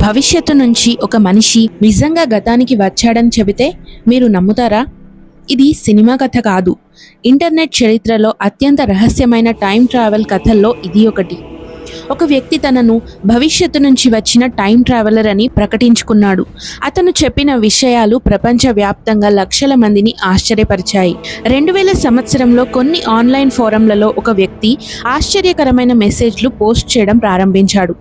భవిష్యత్తు నుంచి ఒక మనిషి నిజంగా గతానికి వచ్చాడని చెబితే మీరు నమ్ముతారా? ఇది సినిమా కథ కాదు. ఇంటర్నెట్ చరిత్రలో అత్యంత రహస్యమైన టైం ట్రావెల్ కథల్లో ఇది ఒకటి. ఒక వ్యక్తి తనను భవిష్యత్తు నుంచి వచ్చిన టైం ట్రావెలర్ అని ప్రకటించుకున్నాడు. అతను చెప్పిన విషయాలు ప్రపంచవ్యాప్తంగా లక్షల మందిని ఆశ్చర్యపరిచాయి. 2000 సంవత్సరంలో కొన్ని ఆన్లైన్ ఫోరంలలో ఒక వ్యక్తి ఆశ్చర్యకరమైన మెసేజ్లు పోస్ట్ చేయడం ప్రారంభించాడు.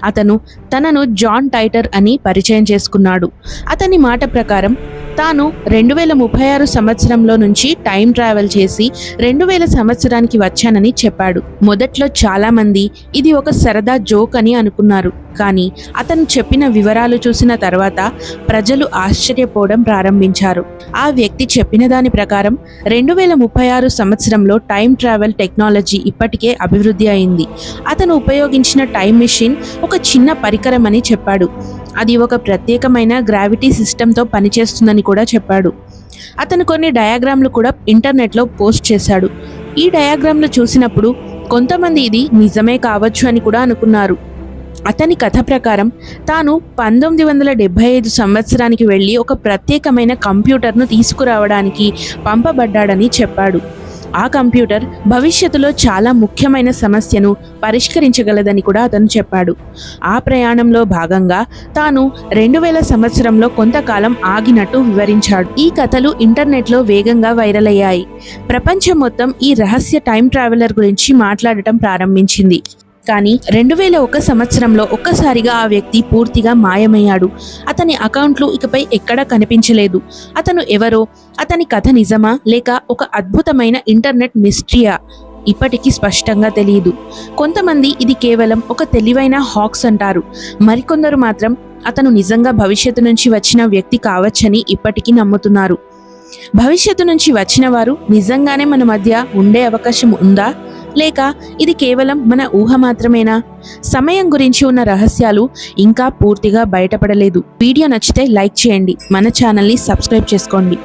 అతను తనను జాన్ టైటర్ అని పరిచయం చేసుకున్నాడు. అతని మాట ప్రకారం తాను 2036 సంవత్సరంలో నుంచి టైం ట్రావెల్ చేసి 2000 సంవత్సరానికి వచ్చానని చెప్పాడు. మొదట్లో చాలామంది ఇది ఒక సరదా జోక్ అని అనుకున్నారు. కానీ అతను చెప్పిన వివరాలు చూసిన తర్వాత ప్రజలు ఆశ్చర్యపోవడం ప్రారంభించారు. ఆ వ్యక్తి చెప్పిన దాని ప్రకారం 2036 సంవత్సరంలో టైం ట్రావెల్ టెక్నాలజీ ఇప్పటికే అభివృద్ధి అయింది. అతను ఉపయోగించిన టైం మెషిన్ ఒక చిన్న పరికరం అని చెప్పాడు. అది ఒక ప్రత్యేకమైన గ్రావిటీ సిస్టంతో పనిచేస్తుందని కూడా చెప్పాడు. అతను కొన్ని డయాగ్రామ్లు కూడా ఇంటర్నెట్లో పోస్ట్ చేశాడు. ఈ డయాగ్రామ్లు చూసినప్పుడు కొంతమంది ఇది నిజమే కావచ్చు అని కూడా అనుకున్నారు. అతని కథ ప్రకారం తాను 1975 సంవత్సరానికి వెళ్ళి ఒక ప్రత్యేకమైన కంప్యూటర్ను తీసుకురావడానికి పంపబడ్డాడని చెప్పాడు. ఆ కంప్యూటర్ భవిష్యత్తులో చాలా ముఖ్యమైన సమస్యను పరిష్కరించగలదని కూడా అతను చెప్పాడు. ఆ ప్రయాణంలో భాగంగా తాను 2000 సంవత్సరంలో కొంతకాలం ఆగినట్టు వివరించాడు. ఈ కథలు ఇంటర్నెట్లో వేగంగా వైరల్ అయ్యాయి. ప్రపంచం మొత్తం ఈ రహస్య టైం ట్రావెలర్ గురించి మాట్లాడటం ప్రారంభించింది. కానీ 2001 సంవత్సరంలో ఒక్కసారిగా ఆ వ్యక్తి పూర్తిగా మాయమయ్యాడు. అతని అకౌంట్లు ఇకపై ఎక్కడా కనిపించలేదు. అతను ఎవరో, అతని కథ నిజమా లేక ఒక అద్భుతమైన ఇంటర్నెట్ మిస్టరీయా ఇప్పటికీ స్పష్టంగా తెలియదు. కొంతమంది ఇది కేవలం ఒక తెలివైన హాక్స్ అంటారు. మరికొందరు మాత్రం అతను నిజంగా భవిష్యత్తు నుంచి వచ్చిన వ్యక్తి కావచ్చని ఇప్పటికీ నమ్ముతున్నారు. భవిష్యత్తు నుంచి వచ్చిన వారు నిజంగానే మన మధ్య ఉండే అవకాశం ఉందా, లేక ఇది కేవలం మన ఊహ మాత్రమేనా? సమయం గురించి ఉన్న రహస్యాలు ఇంకా పూర్తిగా బయటపడలేదు. వీడియో నచ్చితే లైక్ చేయండి, మన ఛానల్ని సబ్స్క్రైబ్ చేసుకోండి.